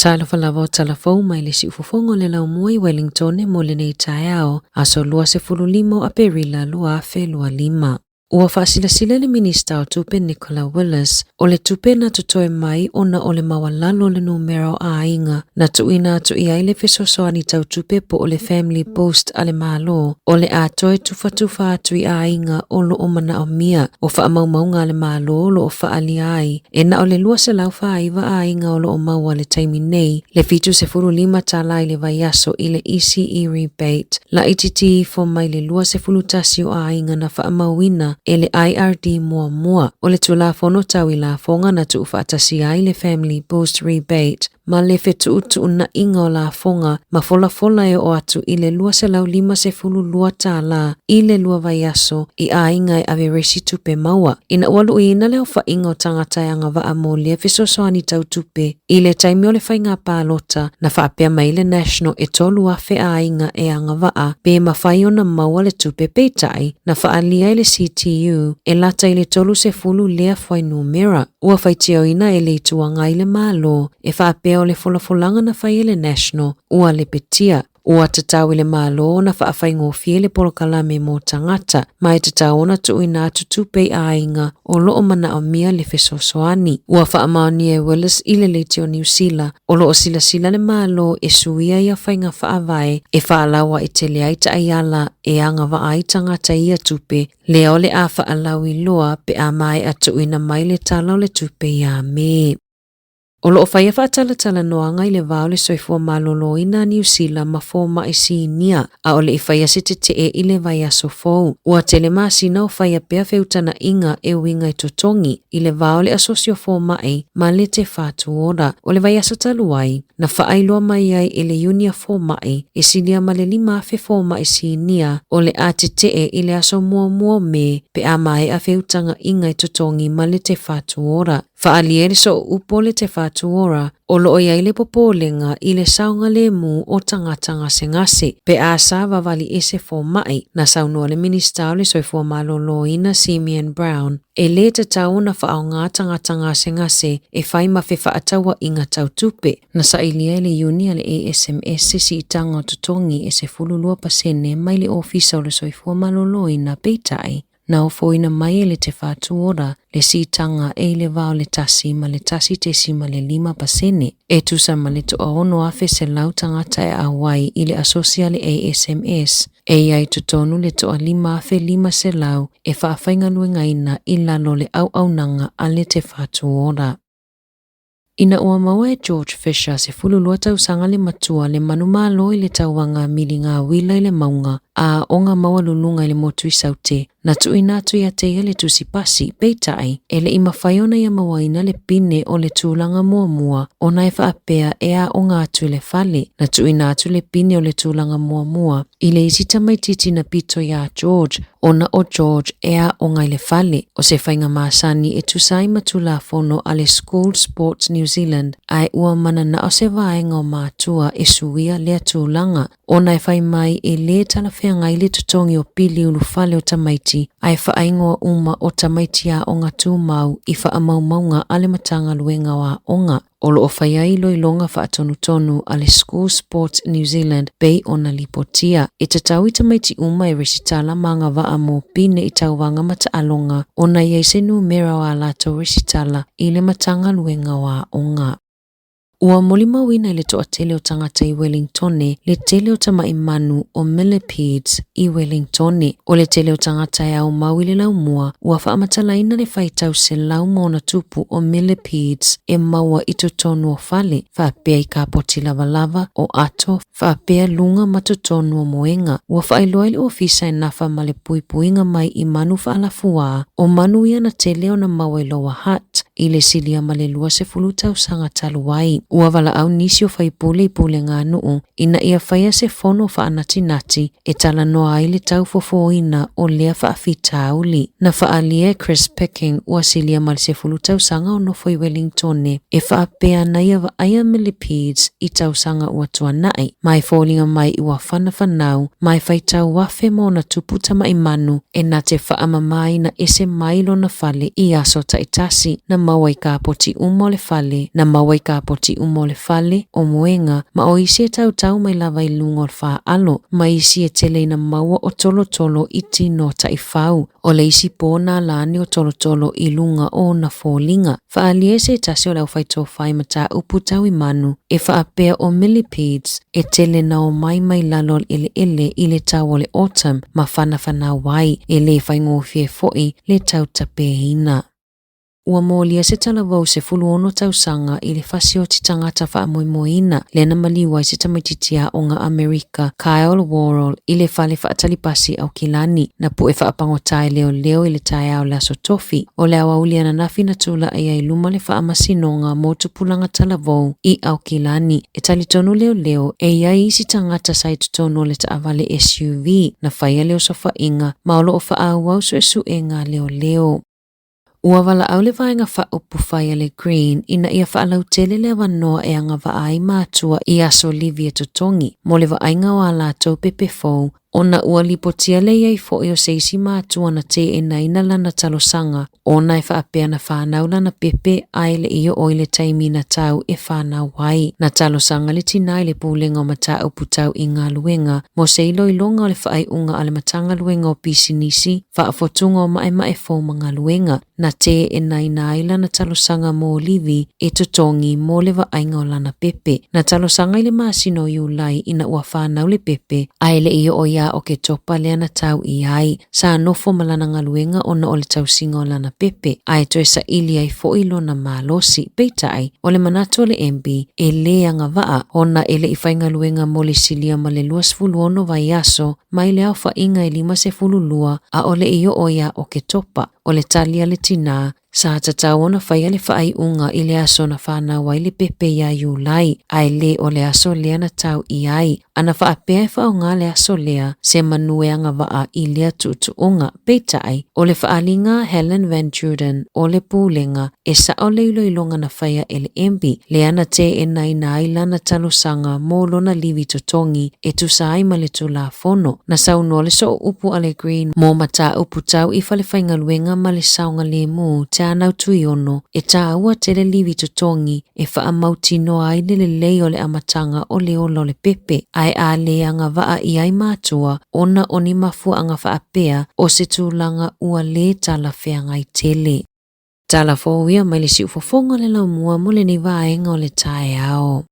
Tala falava o talafou mai le si ufofongo le lau mua Wellington e mole nei taeao aso lua se fululimo a perila lua afe lua lima. Ua faasilasila le minista o tupe Nicola Willis o le tupe na tutoe mai ona o le mawalalo le numero a inga na tuina atu ia ile fesosoani tau tupe po o le family post ale malo o le atoe tufa atu i a inga o lo o mana o mia o faa maumaunga ale malo lo o faa ali ai e na o le lua se lau faa iwa a inga o lo o maua le taimi nei le fitu se furu lima tala ile vaiaso ile ECE rebate la ititi fo mai le lua se fulu tasi o a inga na faa mauina ele IRD mua o le tula fono tau i la fonga na tu ufatasi ai le family boost rebate ma le fetu una inga o la fonga ma fola e o atu i le lua se lau lima se fulu lua tala i le lua vaiaso i a inga e ave resi tupe maua. Ina walu i ina leo fa inga o tangata e anga va mo le fesosoani tau tupe i le taimi o le whainga pālota na whaapea mai le national e tolu afe a inga e anga va pe ma whaiona maua le tupe peitai na whaalia i le CTU e lata i le tolu se fulu lea whai numera. Ua whaitio ina e le tuanga i le malo e whaapea o le folafolanga na whai le national ua le petia. Ua tatau i le malo na whaafai ngofie le polokalame mo tangata mai tatau na tu ina atu tupe a inga o loo mana o mia le fesosoani. Ua whaamaoni e Willis i le leitio New Zealand o loo sila le malo e suia ia whainga whaavai e whaalawa e tele aita ayala e anga vaai tangata ia tupe leo le a whaalau i loa pe a mai atu ina mai le tala le tupe ia me. O loo whaia whaatala noanga i le vao le soifua malolo ina New Zealand ma fōma e sinia a o le i whaia se te i le vaia sofou. Ua tele masina o whaia pea feutana inga e winga i totongi i le vao le asosio fōma e ma le te whātuora o le vaia sataluai na whaailoa mai ai i le unia fōma e sinia ma le lima fe fōma e sinia o le a te i le aso mua me pe a mai a feutanga inga i totongi ma le te whātuora. Whaaliere so upole te whātuora o loo iai le popolenga i le saunga le mu o tangata ngase pe a sa vavali ese fo mai na saunua le minista o le soifua malolo ina Simeon Brown e le te tau na whaonga tangata ngase e whai mawhi whaatawa inga tau tupe na sa ilia le unia le ASMS se si itanga o tutongi e se fululua pasene mai le ofisa o le soifua malolo ina peitai. Na o foina mai le te whātuora le sitanga e le vao le tasi ma le tasi te si ma le 5%. E tusa ma le toa ono afe se lau tangata e awai i le asosia le ASMS. E iai tutonu le toa 5 afe 5 se lau e whaafeinga nuengaina i lalo le au nanga a le te whātuora. Ina ua maua e George Fisher se fululua tau sanga le matua le manumalo i le tauanga milinga wila i le maunga a onga maua lulunga i le motu i saute na tuina atu ia te le tusipasi peitai e le ima whaiona ia mawaina le pine o le tūlanga mua o na e whaapea e a onga atu i le fale na tuina atu le pine o le tūlanga mua i le isita mai titi na pito ia George ona o George e a onga i le fale o se whainga maasani e tusai matula fono a le School Sports New Zealand ai ua mana na o se vaenga o mātua e suia lea tūlanga o na e whai mai e le talawhea ngai le tutongi o pili ulu fale o tamaiti ai whaaingoa uma o tamaiti a onga tūmau i whaamaumaunga ale matanga luenga wa onga. O lo o whaiai loilonga whaatonu a le School Sports New Zealand bei ona lipotia. E te tau i tamaiti uma e resitala manga waa mo pine i tauwanga mata alonga ona iei se numera wa lato resitala i le matanga luenga wa onga. Ua molima wina le toa tele o tangata i Wellingtone, le tele o tama imanu o millipedes i Wellingtone. O le tele o tangata e au mau i le laumua, ua whaamatalaina le whaitau se laumona tupu o millipedes e maua i totonu o fale, whaapea i ka poti lava o ato, whaapea lunga matotonu o moenga. Ua whaailoa le ofisa e nafa ma le puipuinga mai i manu whaalafua, o manu ia na tele o na maua i loa hat, i le silia ma le lua se fulutau sanga taluai. Ua wala au nisi o whaipule i pule ngā nuu, ina ia whaia se fono whaanati e tala noa ai le tau fofoina o lea whaafita auli. Na whaalia Chris Picking ua silia ma le se fulutau sanga o nofo i Wellingtone, e whaapea na ia wa aia millipedes i tau sanga ua tuanai. Mai fōlinga mai i ua whanau, mai whaitau wafe mo na tuputa mai manu, e na te whaamamai na ese mailo na fale i aso taitasi, na mawai ka poti umo le fale, na mawai ka poti umo le fale o moenga ma o isi e tau mai lava I lunga o le wha alo ma isi e tele ina maua o tolo I tino ta I whau o le isi pōna lani o tolo I lunga o na fōlinga. Whaalie se tasi o lau whaito whai mata upu tau I manu e whaapea o millipedes e tele na o mai lalo ele I le tau o le autumn ma whana wai e le whaingofie foi le tau tapeina. Ua molia se talavau se fuluono tausanga I le fasio ti tangata whaamoimoina le na maliwai se tamaititia o ngā Amerika Kyle Worrell I le whale whaatalipasi au kilani na pu e whaapangotai leo I le tai au laso tofi o le awa uliana nafi na tula ai luma le whaamasinonga mo tupulanga talavau I au kilani e talitonu leo e iai isi tangata sai tutono le taavale SUV na whaia leo sofa inga maolo o whaauau su e ngā leo. Ua wala au le vaenga whaupu whaia le green ina ia whaalau tele le wanoa e anga vaai mātua I aso Livia Totongi mo le vaenga o ala tau pepe fau ona ua lipotia le iai fo'i o seisi mātua na te e naina lana talosanga ona e whaapea na whanau lana pepe ai le iyo o le taimi na tau e whanau wai na talosanga le tinai le pūlenga o mata upu tau I ngā luenga mo se ilo ilonga o le whaai unga ale matanga luenga o pisinisi whaafotunga o mae fau mga luenga na te e naina ai lana talosanga mo livi e Totongi mo le vaenga o lana pepe na talosanga I le masino Iulai ina ua whanau le pepe ai le iyo o ia o ke topa lea na tau I ai sa nofo malana ngaluenga ona o le tau singa o lana pepe ai toe sa ili ai fo ilo na malosi peitai o le manato le MB e le anga vaa ona ele I whai ngaluenga mo le silia ma le luas fuluono vai aso mai le au whainga I 5 a o le iyo o ia o ke topa o le talia le tina sa tatau ona whaia le whaai unga I le aso na whanau wai le pepe ia Iulai ai le o le aso lea na tau I ai ana whaapea e whao ngā le aso lea se manue anga waa I lea tuutuunga peitai o le whaalinga Helen Van Juden o le pūlenga e sa o le iloilonga na whaia ele embi le ana te e naina ai lana talosanga mo lona Livi Totongi e tusai ma le tula fono na sauno le so upu ale green mo mata upu tau I whale whainga luenga ma le saunga le mu te anau tui ono e tā ua te le Livi Totongi e whaamauti no ai le lei o le amatanga o le olo le pepe ai a le anga waa I ai mātua ona oni mafua anga whaapea o se tūlanga ua le tala wheangai tele. Tala fōwia mai le si ufofonga le lau mua mo le ni vaenga o le tae ao.